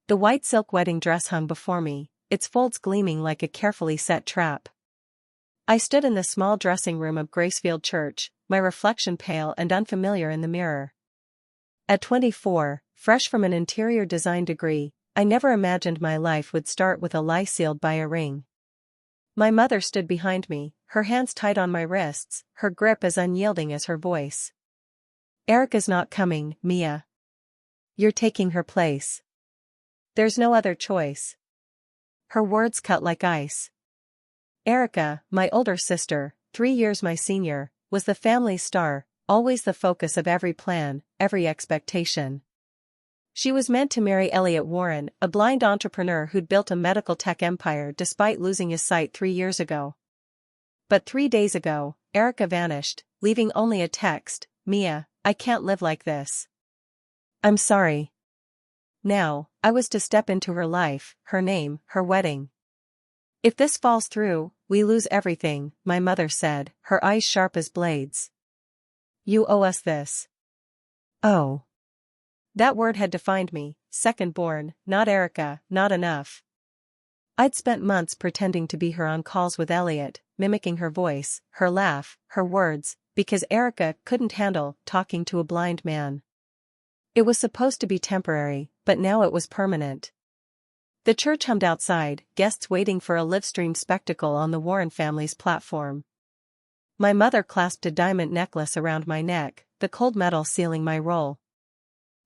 The white silk wedding dress hung before me, its folds gleaming like a carefully set trap. I stood in the small dressing room of Gracefield Church, my reflection pale and unfamiliar in the mirror. At 24, fresh from an interior design degree, I never imagined my life would start with a lie sealed by a ring. My mother stood behind me, her hands tight on my wrists, her grip as unyielding as her voice. "Erica's not coming, Mia. You're taking her place. There's no other choice." Her words cut like ice. Erica, my older sister, 3 years my senior, was the family's star, always the focus of every plan, every expectation. She was meant to marry Elliot Warren, a blind entrepreneur who'd built a medical tech empire despite losing his sight 3 years ago. But 3 days ago, Erica vanished, leaving only a text, "Mia, I can't live like this. I'm sorry." Now, I was to step into her life, her name, her wedding. "If this falls through, we lose everything," my mother said, her eyes sharp as blades. "You owe us this." Oh. That word had defined me, second-born, not Erica, not enough. I'd spent months pretending to be her on calls with Elliot, mimicking her voice, her laugh, her words, because Erica couldn't handle talking to a blind man. It was supposed to be temporary, but now it was permanent. The church hummed outside, guests waiting for a live-stream spectacle on the Warren family's platform. My mother clasped a diamond necklace around my neck, the cold metal sealing my role.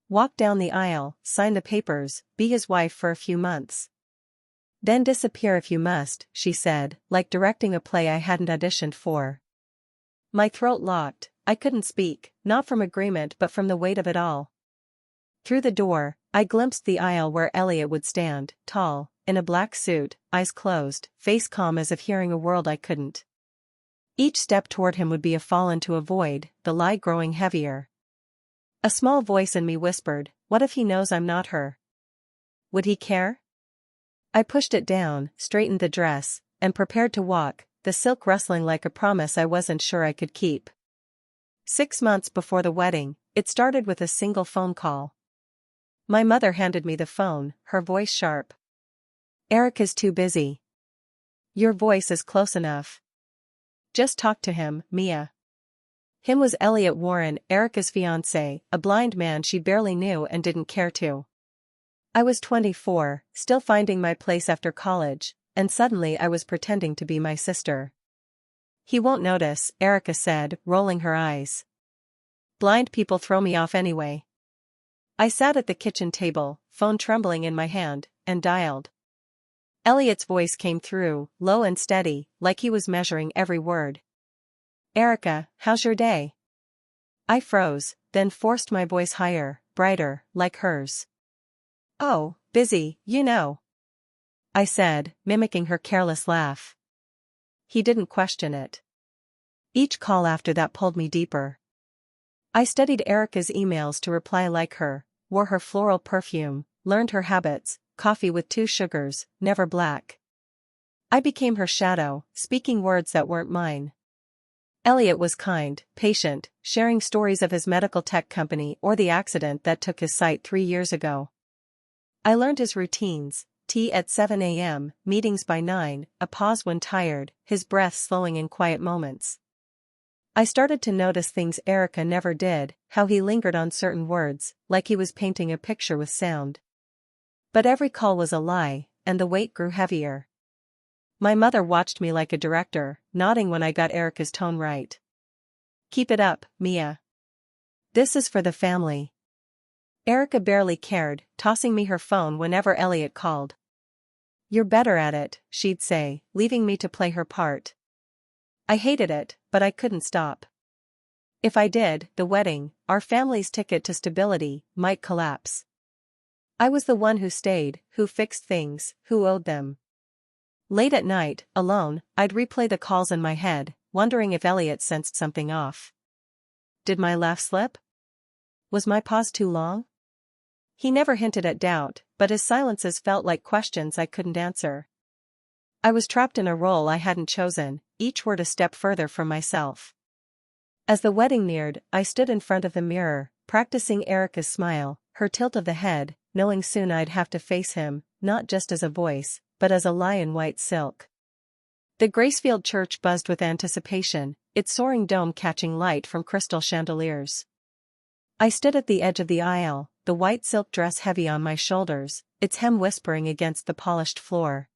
"Walk down the aisle, sign the papers, be his wife for a few months. Then disappear if you must," she said, like directing a play I hadn't auditioned for. My throat locked, I couldn't speak, not from agreement but from the weight of it all. Through the door, I glimpsed the aisle where Elliot would stand, tall, in a black suit, eyes closed, face calm as if hearing a world I couldn't. Each step toward him would be a fall into a void, the lie growing heavier. A small voice in me whispered, "What if he knows I'm not her? Would he care?" I pushed it down, straightened the dress, and prepared to walk, the silk rustling like a promise I wasn't sure I could keep. 6 months before the wedding, it started with a single phone call. My mother handed me the phone, her voice sharp. "Erica's too busy. Your voice is close enough. Just talk to him, Mia." Him was Elliot Warren, Erica's fiancé, a blind man she barely knew and didn't care to. I was 24, still finding my place after college, and suddenly I was pretending to be my sister. "He won't notice," Erica said, rolling her eyes. "Blind people throw me off anyway." I sat at the kitchen table, phone trembling in my hand, and dialed. Elliot's voice came through, low and steady, like he was measuring every word. "Erica, how's your day?" I froze, then forced my voice higher, brighter, like hers. "Oh, busy, you know," I said, mimicking her careless laugh. He didn't question it. Each call after that pulled me deeper. I studied Erica's emails to reply like her, wore her floral perfume, learned her habits, coffee with 2 sugars, never black. I became her shadow, speaking words that weren't mine. Elliot was kind, patient, sharing stories of his medical tech company or the accident that took his sight 3 years ago. I learned his routines: tea at 7 a.m., meetings by 9, a pause when tired, his breath slowing in quiet moments. I started to notice things Erica never did, how he lingered on certain words, like he was painting a picture with sound. But every call was a lie, and the weight grew heavier. My mother watched me like a director, nodding when I got Erica's tone right. "Keep it up, Mia. This is for the family." Erica barely cared, tossing me her phone whenever Elliot called. "You're better at it," she'd say, leaving me to play her part. I hated it, but I couldn't stop. If I did, the wedding, our family's ticket to stability, might collapse. I was the one who stayed, who fixed things, who owed them. Late at night, alone, I'd replay the calls in my head, wondering if Elliot sensed something off. Did my laugh slip? Was my pause too long? He never hinted at doubt, but his silences felt like questions I couldn't answer. I was trapped in a role I hadn't chosen, each word a step further from myself. As the wedding neared, I stood in front of the mirror, practicing Erica's smile, her tilt of the head, knowing soon I'd have to face him, not just as a voice, but as a lie in white silk. The Gracefield church buzzed with anticipation, its soaring dome catching light from crystal chandeliers. I stood at the edge of the aisle, the white silk dress heavy on my shoulders, its hem whispering against the polished floor.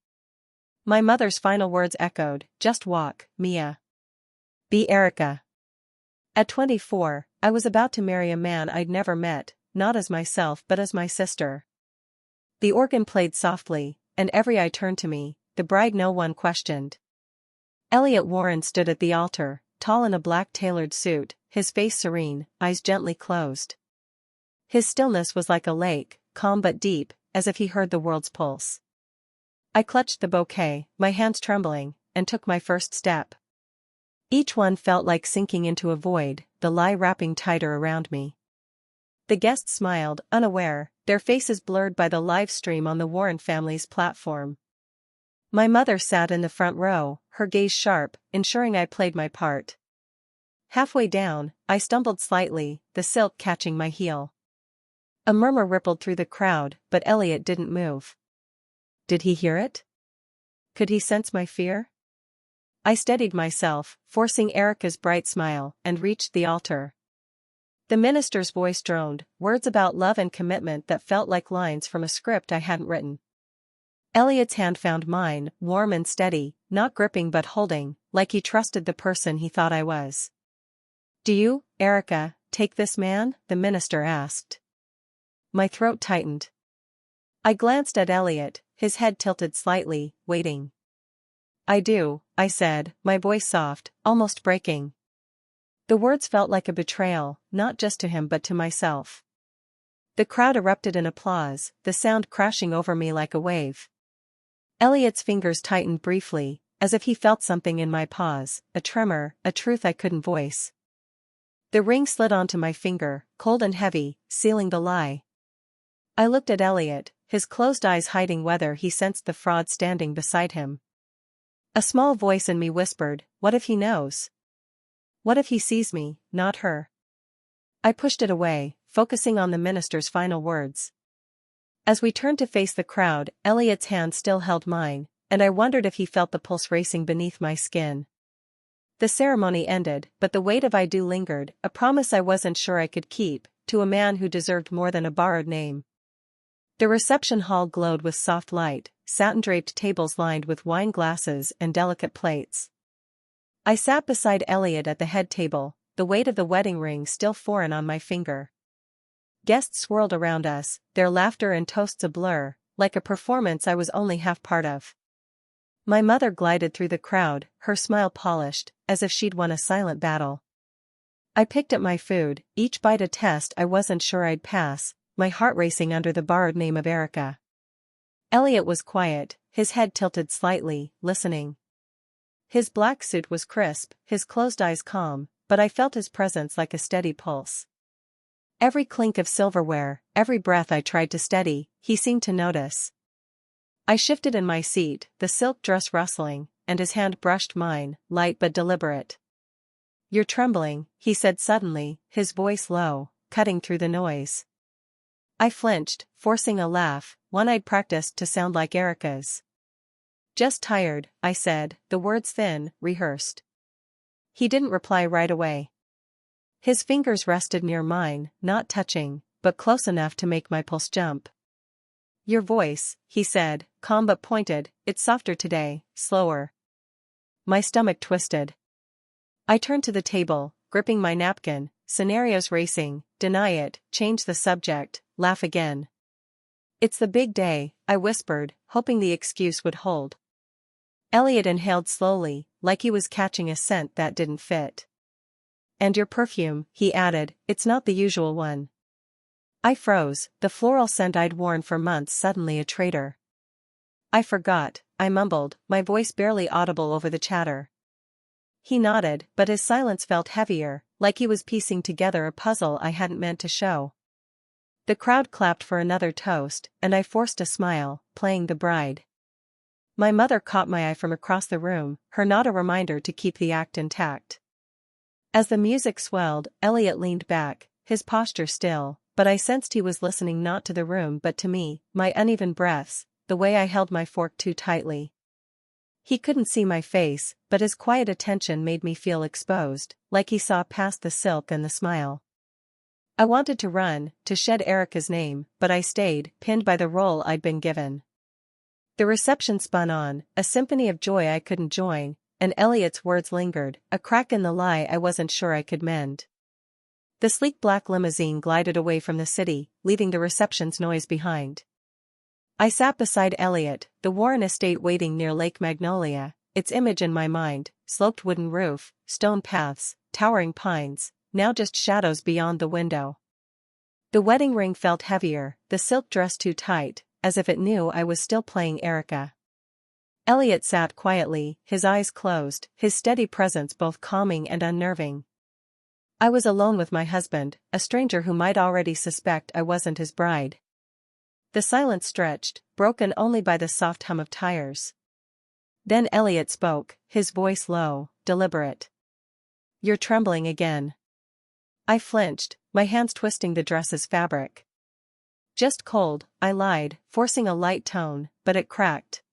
My mother's final words echoed, "Just walk, Mia. Be Erica." At 24, I was about to marry a man I'd never met, not as myself but as my sister. The organ played softly, and every eye turned to me, the bride no one questioned. Elliot Warren stood at the altar, tall in a black tailored suit, his face serene, eyes gently closed. His stillness was like a lake, calm but deep, as if he heard the world's pulse. I clutched the bouquet, my hands trembling, and took my first step. Each one felt like sinking into a void, the lie wrapping tighter around me. The guests smiled, unaware, their faces blurred by the live stream on the Warren family's platform. My mother sat in the front row, her gaze sharp, ensuring I played my part. Halfway down, I stumbled slightly, the silk catching my heel. A murmur rippled through the crowd, but Elliot didn't move. Did he hear it? Could he sense my fear? I steadied myself, forcing Erica's bright smile, and reached the altar. The minister's voice droned, words about love and commitment that felt like lines from a script I hadn't written. Elliot's hand found mine, warm and steady, not gripping but holding, like he trusted the person he thought I was. "Do you, Erica, take this man?" the minister asked. My throat tightened. I glanced at Elliot, his head tilted slightly, waiting. "I do," I said, my voice soft, almost breaking. The words felt like a betrayal, not just to him but to myself. The crowd erupted in applause, the sound crashing over me like a wave. Elliot's fingers tightened briefly, as if he felt something in my pause, a tremor, a truth I couldn't voice. The ring slid onto my finger, cold and heavy, sealing the lie. I looked at Elliot, his closed eyes hiding whether he sensed the fraud standing beside him. A small voice in me whispered, "What if he knows? What if he sees me, not her?" I pushed it away, focusing on the minister's final words. As we turned to face the crowd, Elliot's hand still held mine, and I wondered if he felt the pulse racing beneath my skin. The ceremony ended, but the weight of "I do" lingered, a promise I wasn't sure I could keep, to a man who deserved more than a borrowed name. The reception hall glowed with soft light, satin-draped tables lined with wine glasses and delicate plates. I sat beside Elliot at the head table, the weight of the wedding ring still foreign on my finger. Guests swirled around us, their laughter and toasts a blur, like a performance I was only half part of. My mother glided through the crowd, her smile polished, as if she'd won a silent battle. I picked at my food, each bite a test I wasn't sure I'd pass, my heart racing under the borrowed name of Erica. Elliot was quiet, his head tilted slightly, listening. His black suit was crisp, his closed eyes calm, but I felt his presence like a steady pulse. Every clink of silverware, every breath I tried to steady, he seemed to notice. I shifted in my seat, the silk dress rustling, and his hand brushed mine, light but deliberate. "You're trembling," he said suddenly, his voice low, cutting through the noise. I flinched, forcing a laugh, one I'd practiced to sound like Erica's. "Just tired," I said, the words thin, rehearsed. He didn't reply right away. His fingers rested near mine, not touching, but close enough to make my pulse jump. "Your voice," he said, calm but pointed, "it's softer today, slower." My stomach twisted. I turned to the table, gripping my napkin, scenarios racing, deny it, change the subject, laugh again. "It's the big day," I whispered, hoping the excuse would hold. Elliot inhaled slowly, like he was catching a scent that didn't fit. "And your perfume," he added, "it's not the usual one." I froze, the floral scent I'd worn for months suddenly a traitor. "I forgot," I mumbled, my voice barely audible over the chatter. He nodded, but his silence felt heavier, like he was piecing together a puzzle I hadn't meant to show. The crowd clapped for another toast, and I forced a smile, playing the bride. My mother caught my eye from across the room, her nod a reminder to keep the act intact. As the music swelled, Elliot leaned back, his posture still, but I sensed he was listening not to the room but to me, my uneven breaths, the way I held my fork too tightly. He couldn't see my face, but his quiet attention made me feel exposed, like he saw past the silk and the smile. I wanted to run, to shed Erica's name, but I stayed, pinned by the role I'd been given. The reception spun on, a symphony of joy I couldn't join, and Elliot's words lingered, a crack in the lie I wasn't sure I could mend. The sleek black limousine glided away from the city, leaving the reception's noise behind. I sat beside Elliot, the Warren estate waiting near Lake Magnolia, its image in my mind, sloped wooden roof, stone paths, towering pines, now just shadows beyond the window. The wedding ring felt heavier, the silk dress too tight, as if it knew I was still playing Erica. Elliot sat quietly, his eyes closed, his steady presence both calming and unnerving. I was alone with my husband, a stranger who might already suspect I wasn't his bride. The silence stretched, broken only by the soft hum of tires. Then Elliot spoke, his voice low, deliberate. "You're trembling again." I flinched, my hands twisting the dress's fabric. "Just cold," I lied, forcing a light tone, but it cracked.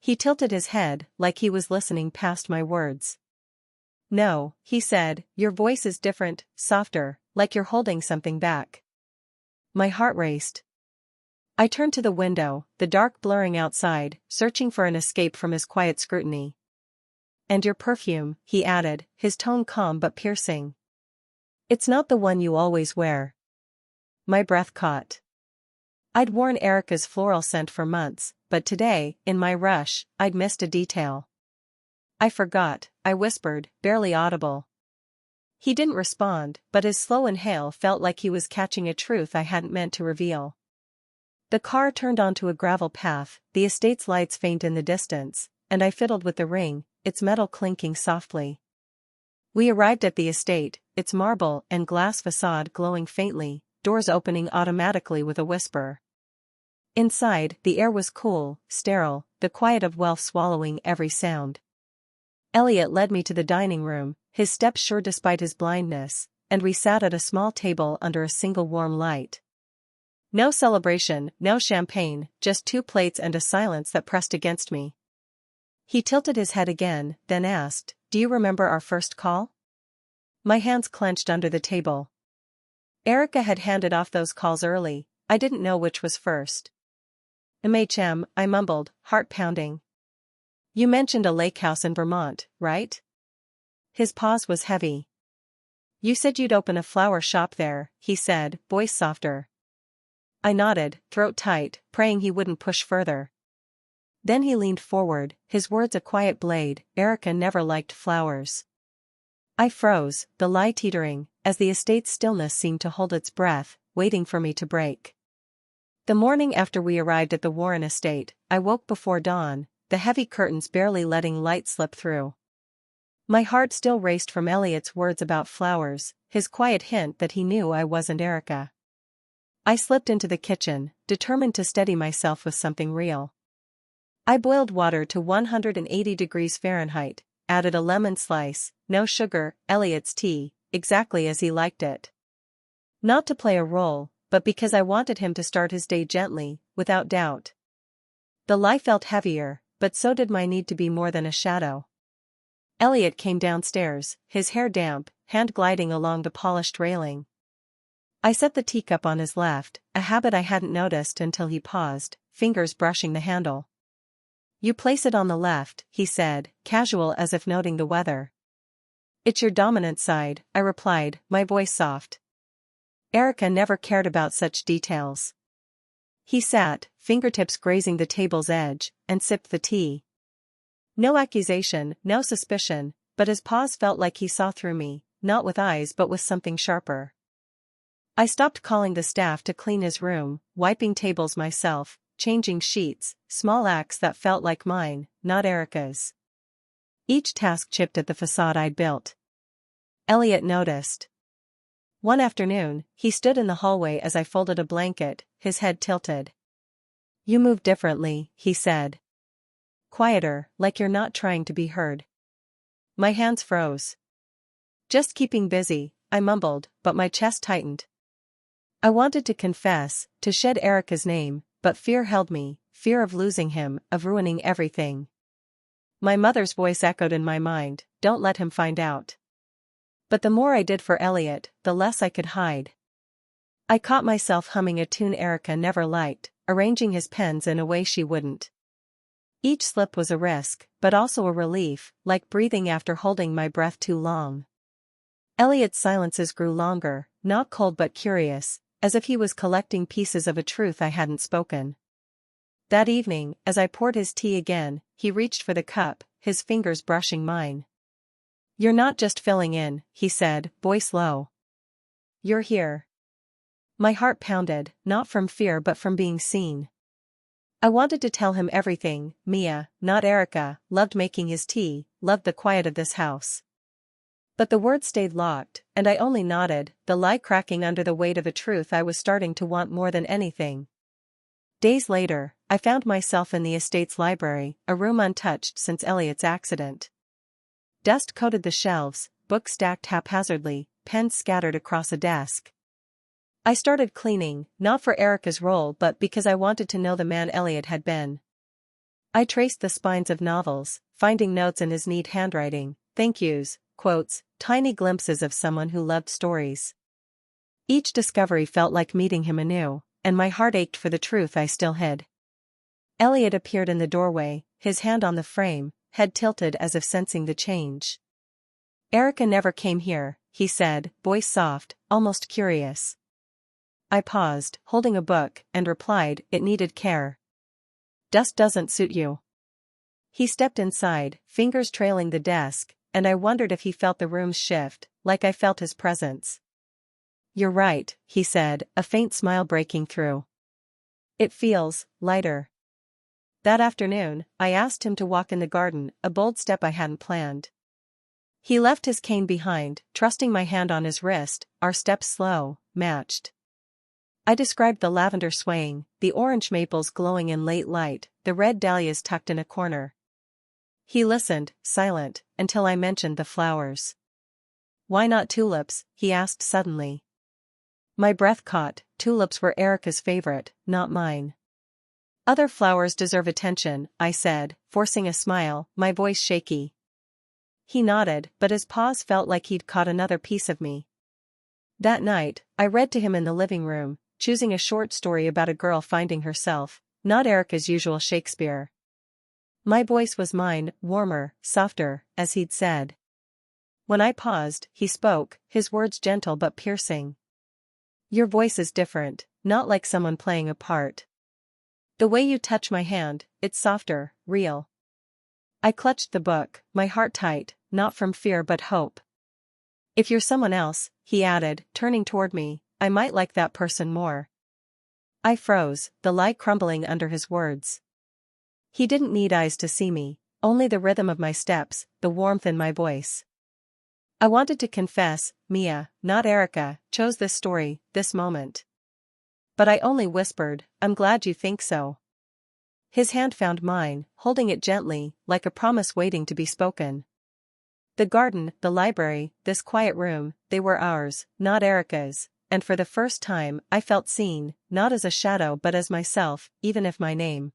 He tilted his head, like he was listening past my words. "No," he said, "your voice is different, softer, like you're holding something back." My heart raced. I turned to the window, the dark blurring outside, searching for an escape from his quiet scrutiny. "And your perfume," he added, his tone calm but piercing. "It's not the one you always wear." My breath caught. I'd worn Erica's floral scent for months, but today, in my rush, I'd missed a detail. "I forgot," I whispered, barely audible. He didn't respond, but his slow inhale felt like he was catching a truth I hadn't meant to reveal. The car turned onto a gravel path, the estate's lights faint in the distance, and I fiddled with the ring, its metal clinking softly. We arrived at the estate, its marble and glass facade glowing faintly, doors opening automatically with a whisper. Inside, the air was cool, sterile, the quiet of wealth swallowing every sound. Elliot led me to the dining room, his steps sure despite his blindness, and we sat at a small table under a single warm light. No celebration, no champagne, just 2 plates and a silence that pressed against me. He tilted his head again, then asked, "Do you remember our first call?" My hands clenched under the table. Erica had handed off those calls early, I didn't know which was first. I mumbled, heart pounding. "You mentioned a lake house in Vermont, right?" His pause was heavy. "You said you'd open a flower shop there," he said, voice softer. I nodded, throat tight, praying he wouldn't push further. Then he leaned forward, his words a quiet blade, "Erica never liked flowers." I froze, the lie teetering, as the estate's stillness seemed to hold its breath, waiting for me to break. The morning after we arrived at the Warren estate, I woke before dawn, the heavy curtains barely letting light slip through. My heart still raced from Elliot's words about flowers, his quiet hint that he knew I wasn't Erica. I slipped into the kitchen, determined to steady myself with something real. I boiled water to 180 degrees Fahrenheit, added a lemon slice, no sugar, Elliot's tea, exactly as he liked it. Not to play a role, but because I wanted him to start his day gently, without doubt. The lie felt heavier, but so did my need to be more than a shadow. Elliot came downstairs, his hair damp, hand gliding along the polished railing. I set the teacup on his left, a habit I hadn't noticed until he paused, fingers brushing the handle. "You place it on the left," he said, casual as if noting the weather. "It's your dominant side," I replied, my voice soft. Erica never cared about such details. He sat, fingertips grazing the table's edge, and sipped the tea. No accusation, no suspicion, but his pause felt like he saw through me, not with eyes but with something sharper. I stopped calling the staff to clean his room, wiping tables myself, changing sheets, small acts that felt like mine, not Erica's. Each task chipped at the facade I'd built. Elliot noticed. One afternoon, he stood in the hallway as I folded a blanket, his head tilted. "You move differently," he said. "Quieter, like you're not trying to be heard." My hands froze. "Just keeping busy," I mumbled, but my chest tightened. I wanted to confess, to shed Erica's name, but fear held me, fear of losing him, of ruining everything. My mother's voice echoed in my mind, "Don't let him find out." But the more I did for Elliot, the less I could hide. I caught myself humming a tune Erica never liked, arranging his pens in a way she wouldn't. Each slip was a risk, but also a relief, like breathing after holding my breath too long. Elliot's silences grew longer, not cold but curious, as if he was collecting pieces of a truth I hadn't spoken. That evening, as I poured his tea again, he reached for the cup, his fingers brushing mine. "You're not just filling in," he said, voice low. "You're here." My heart pounded, not from fear but from being seen. I wanted to tell him everything. Mia, not Erica, loved making his tea, loved the quiet of this house. But the words stayed locked, and I only nodded, the lie cracking under the weight of a truth I was starting to want more than anything. Days later, I found myself in the estate's library, a room untouched since Elliot's accident. Dust coated the shelves, books stacked haphazardly, pens scattered across a desk. I started cleaning, not for Erica's role but because I wanted to know the man Elliot had been. I traced the spines of novels, finding notes in his neat handwriting, thank yous, quotes, tiny glimpses of someone who loved stories. Each discovery felt like meeting him anew, and my heart ached for the truth I still hid. Elliot appeared in the doorway, his hand on the frame, head tilted as if sensing the change. "Erica never came here," he said, voice soft, almost curious. I paused, holding a book, and replied, "It needed care." "Dust doesn't suit you." He stepped inside, fingers trailing the desk, and I wondered if he felt the room's shift, like I felt his presence. "You're right," he said, a faint smile breaking through. "It feels lighter." That afternoon, I asked him to walk in the garden, a bold step I hadn't planned. He left his cane behind, trusting my hand on his wrist, our steps slow, matched. I described the lavender swaying, the orange maples glowing in late light, the red dahlias tucked in a corner. He listened, silent, until I mentioned the flowers. "Why not tulips?" he asked suddenly. My breath caught, tulips were Erica's favorite, not mine. "Other flowers deserve attention," I said, forcing a smile, my voice shaky. He nodded, but his pause felt like he'd caught another piece of me. That night, I read to him in the living room, choosing a short story about a girl finding herself, not Erica's usual Shakespeare. My voice was mine, warmer, softer, as he'd said. When I paused, he spoke, his words gentle but piercing. "Your voice is different, not like someone playing a part. The way you touch my hand, it's softer, real." I clutched the book, my heart tight, not from fear but hope. "If you're someone else," he added, turning toward me, "I might like that person more." I froze, the lie crumbling under his words. He didn't need eyes to see me, only the rhythm of my steps, the warmth in my voice. I wanted to confess, Mia, not Erica, chose this story, this moment. But I only whispered, "I'm glad you think so." His hand found mine, holding it gently, like a promise waiting to be spoken. The garden, the library, this quiet room, they were ours, not Erica's, and for the first time I felt seen, not as a shadow but as myself, even if my name